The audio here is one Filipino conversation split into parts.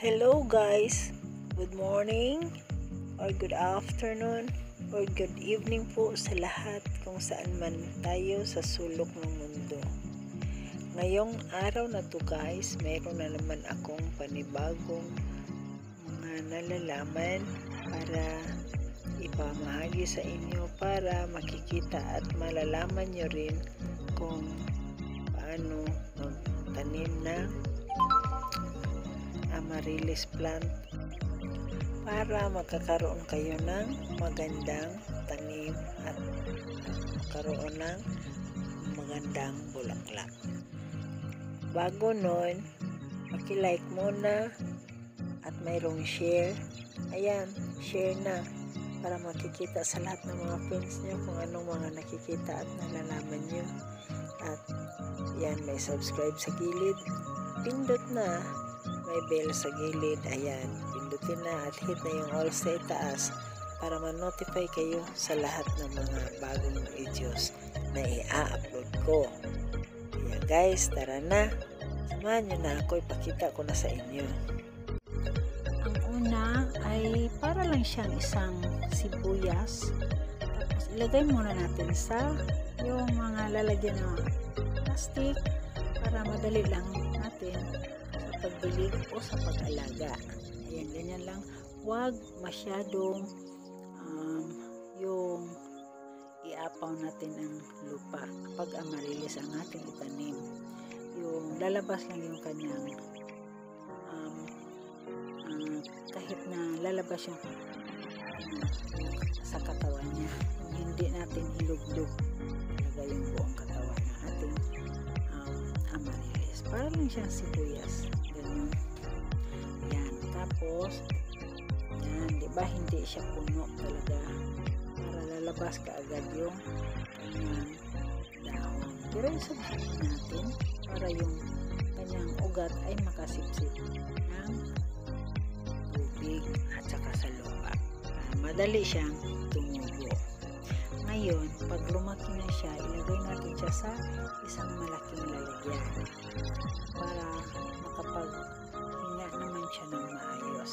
Hello guys, good morning or good afternoon or good evening po sa lahat kung saan man tayo sa sulok ng mundo. Ngayong araw na to guys, mayroon na naman akong panibagong mga nalalaman para ipamahagi sa inyo para makikita at malalaman nyo rin kung paano magtanim ng amaryllis plant para magkakaroon kayo ng magandang tanim at magkaroon ng magandang bulaklak. Bago nun, paki-like muna at mayroong share. Ayan, share na para makikita sa lahat ng mga friends nyo kung anong mga nakikita at nalalaman nyo. At yan, may subscribe sa gilid. Pindot na. May bell sa gilid, ayan, pindutin na at hit na yung all sa itaas para ma-notify kayo sa lahat ng mga bagong videos na i-upload ko. Kaya guys, tara na, samahan nyo na ako, ipakita ko na sa inyo. Ang una ay para lang siyang isang sibuyas, tapos ilagay muna natin sa yung mga lalagyan ng plastic para madali lang natin pagdilig o sa pag-alaga. Ayan, ganyan lang. Huwag masyadong yung iapaw natin ng lupa kapag amaryllis ang ating itanim. Yung lalabas lang yung kanyang kahit na lalabas yung sa katawan niya. Hindi natin ilugdog talaga yung buong katawan ng ating amaryllis. Para lang siyang sibuyas. Ganyan. Yan. Tapos, yan. Diba hindi siya puno talaga. Para lalabas ka agad yung kanyang dahon. Pero isubsip natin para yung kanyang ugat ay makasipsip ng tubig at saka sa lupa. Madali siyang tumubo. Ngayon, pag lumaki na siya, ilagay natin siya sa isang malaking lalagyan para makapaghinga naman siya ng maayos.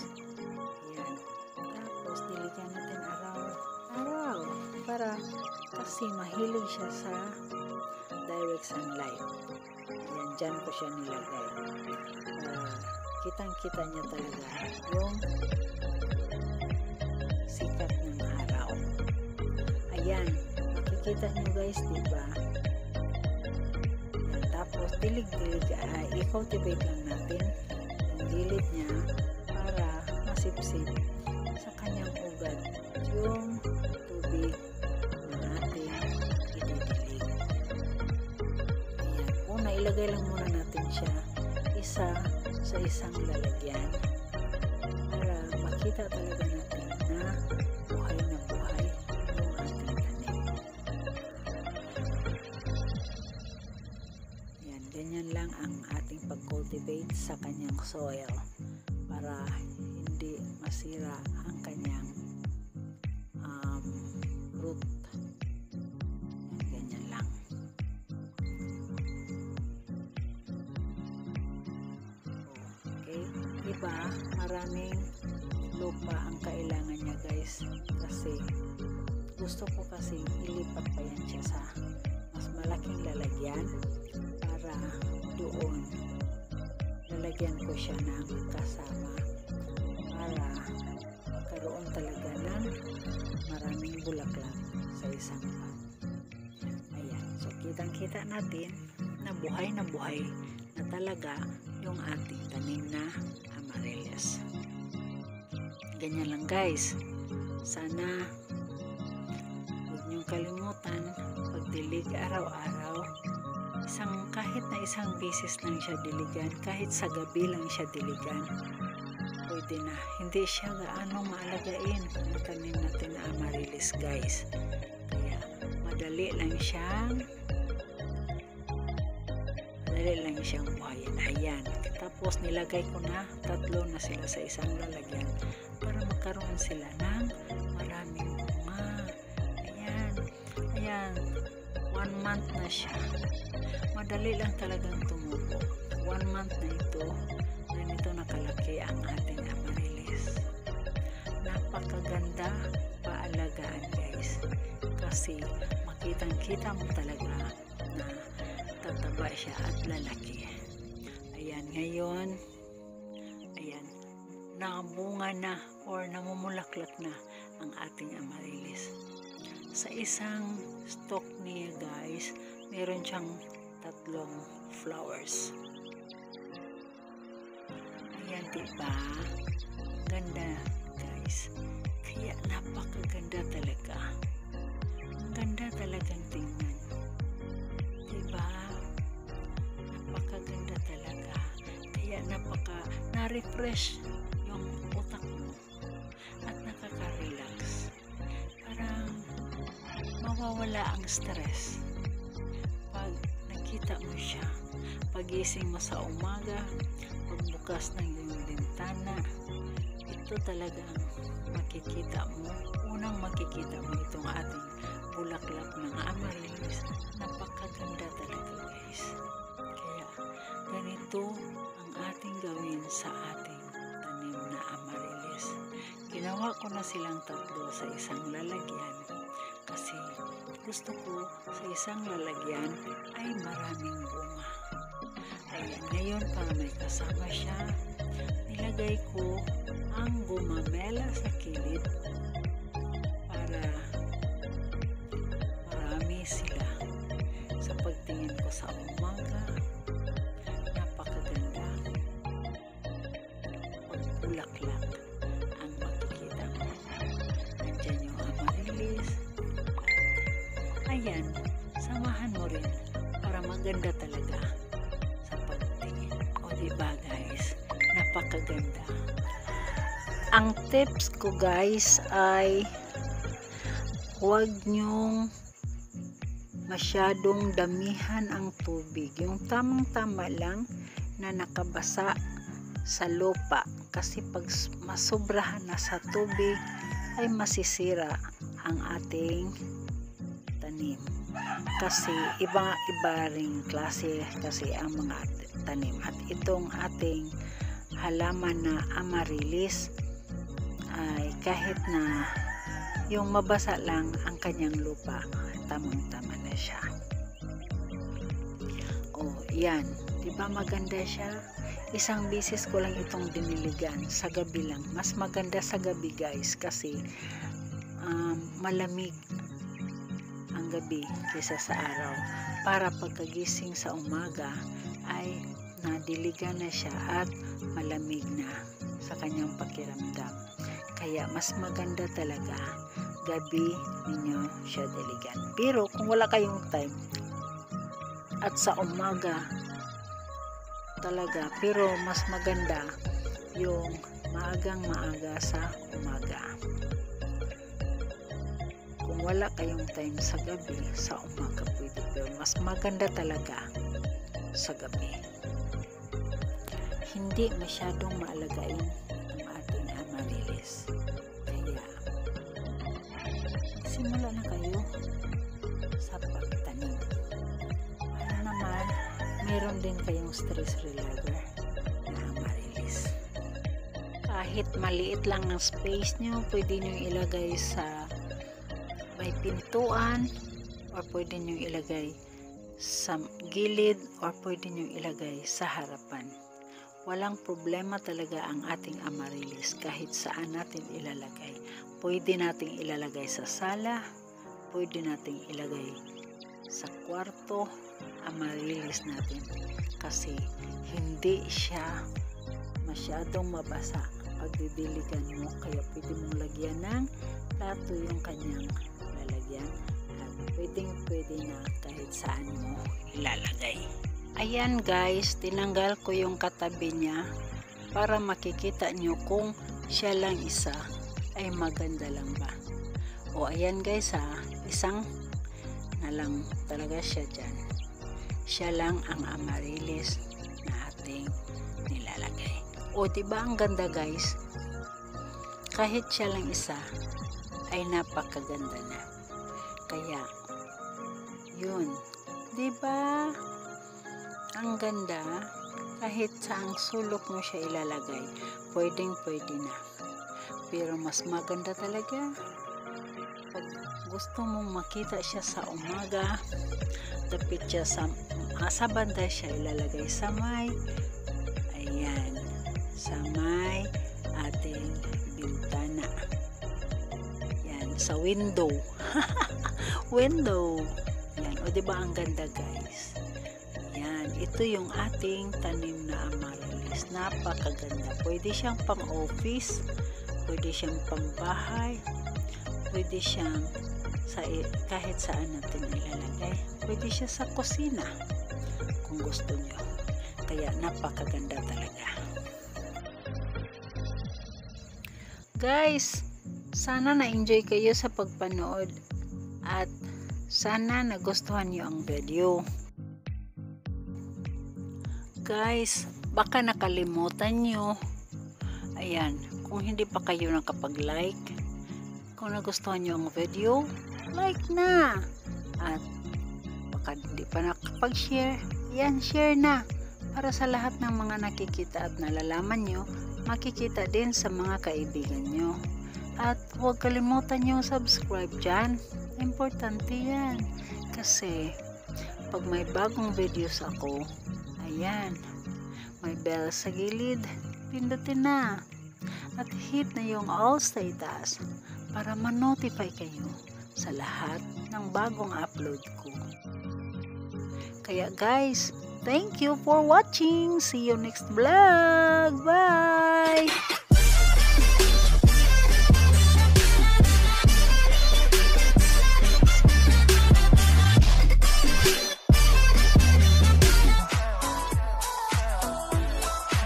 Ayan. Tapos, diligan natin araw-araw para kasi mahilig siya sa direct sunlight. Ayan, dyan ko siya nilagay. Kitang-kita niya talaga yung sikat ng araw. Ayan, makikita nyo guys, diba? Ayan, tapos dilig-dilig, i-cultivate lang natin yung gilid niya para masipsip sa kanyang ugat yung tubig na natin ididilig. Ayan, una ilagay lang muna natin siya isa sa isang lalagyan para makita talaga natin na buhay na buhay yung ating tanim. Yan, ganyan lang ang ating pag-cultivate sa kanyang soil para hindi masira ang kanyang root. Yan, ganyan lang. Okay, diba maraming lupa ang kailangan niya guys, kasi gusto ko kasi ilipat pa yan siya sa mas malaking lalagyan para doon lalagyan ko siya ng kasama para magkaroon talaga ng maraming bulaklak sa isang pot. Ayan, so kitang-kita natin na buhay na talaga yung ating tanim na amaryllis. Ganyan lang guys. Sana huwag niyong kalimutan pagdilig araw-araw. Kahit na isang beses lang siya diligan, kahit sa gabi lang siya diligan, pwede na. Hindi siya gaano maalagain ang tanim natin na amaryllis guys. Kaya madali lang siyang buhayin. Ayan. Tapos nilagay ko na 3 na sila sa isang lalagyan para magkaroon sila ng maraming bunga. Ayan. Ayan. 1 month na siya. Madali lang talagang tumubo. 1 month na ito. Ganito na napakalaki ang ating amaryllis. Napakaganda paalagaan guys, kasi makitang-kita mo talaga na tataba siya at lalaki. Ayan, ngayon, ayan, nakabunga na or namumulaklak na ang ating amaryllis. Sa isang stalk niya guys, meron siyang 3 flowers. Ayan, diba? Ganda guys. Kaya napakaganda talaga. Ang ganda talagang tingnan. Diba? Napakaganda talaga. Kaya na-refresh yung utak mo at nakaka-relax. Parang mawawala ang stress pag nakita mo siya. Pagising mo sa umaga, pagbukas ng iyong bintana, ito talagang makikita mo. Unang makikita mo itong ating bulaklak ng amaryllis. Napakaganda talaga guys. Kaya ganito ang ating gawin sa ating tanim na amaryllis. Ginawa ko na silang 3 sa isang lalagyan kasi gusto ko sa isang lalagyan ay maraming bunga. Ayan, ngayon para may kasama siya, nilagay ko ang gumamela sa kilid para marami sila. Sa pagtingin ko sa umaga, napakaganda. Pagbulaklak ang makikita mo. Nandyan yung amaryllis. At ayan, samahan mo rin para maganda talaga sa pagtingin. O diba guys, napakaganda. Ang tips ko guys ay huwag nyong masyadong damihan ang tubig. Yung tamang-tama lang na nakabasa sa lupa. Kasi pag masobrahan na sa tubig ay masisira ang ating tanim. Kasi iba-iba ring klase kasi ang mga tanim. At itong ating halaman na amaryllis ay kahit na yung mabasa lang ang kanyang lupa, tamang-tama na siya. O, yan. Diba maganda siya? Isang bisis ko lang itong diniligan sa gabi lang. Mas maganda sa gabi guys kasi malamig ang gabi kaysa sa araw. Para pagkagising sa umaga ay nadiligan na siya at malamig na sa kanyang pakiramdam. Kaya mas maganda talaga gabi ninyo siya diligan. Pero kung wala kayong time at sa umaga talaga, pero mas maganda yung maagang-maaga sa umaga. Kung wala kayong time sa gabi, sa umaga pwede, pero mas maganda talaga sa gabi. Hindi masyadong maalagain ang ating amaryllis. Kaya simula na kayo sa pagtanim. Para naman meron din kayong stress reliever na amaryllis. Kahit maliit lang ang space nyo, pwede nyo ilagay sa may pintuan or pwede nyo ilagay sa gilid or pwede nyo ilagay sa harapan. Walang problema talaga ang ating amaryllis kahit saan natin ilalagay. Pwede nating ilalagay sa sala, pwede nating ilagay sa kwarto, amaryllis natin. Kasi hindi siya masyadong mabasa pag didiligan mo. Kaya pwede mong lagyan ng plato yung kanyang lalagyan. At pwede na kahit saan mo ilalagay. Ayan guys, tinanggal ko yung katabi niya para makikita nyo kung siya lang isa ay maganda lang ba. O ayan guys ha, isang na lang talaga siya dyan. Siya lang ang amaryllis na ating nilalagay. O diba ang ganda guys? Kahit siya lang isa ay napakaganda na. Kaya yun, diba? Ang ganda. kahit saang sulok mo siya ilalagay, pwede na. Pero mas maganda talaga pag gusto mong makita siya sa umaga, dapit siya sa banda siya ilalagay sa may, ayan, sa may ating bintana. Yan, sa window. Window. Yan, o diba ang ganda guys? Yan, ito yung ating tanim na amaryllis. Napakaganda. Pwede siyang pang office, pwede siyang pang bahay, pwede siyang kahit saan natin ilalagay. Pwede siya sa kusina kung gusto nyo. Kaya napakaganda talaga. Guys, sana na-enjoy kayo sa pagpanood at sana nagustuhan nyo ang video. Guys, baka nakalimutan nyo. Ayan, kung hindi pa kayo nakapag-like, kung nagustuhan nyo ang video, like na. At baka hindi pa nakapag-share, yan, share na. Para sa lahat ng mga nakikita at nalalaman nyo, makikita din sa mga kaibigan nyo. At huwag kalimutan yung subscribe dyan. Importante yan. Kasi pag may bagong videos ako, ayan, may bell sa gilid, pindutin na. At hit na yung all sa itaas para ma-notify kayo sa lahat ng bagong upload ko. Kaya guys, thank you for watching. See you next vlog. Bye!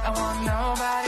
I want nobody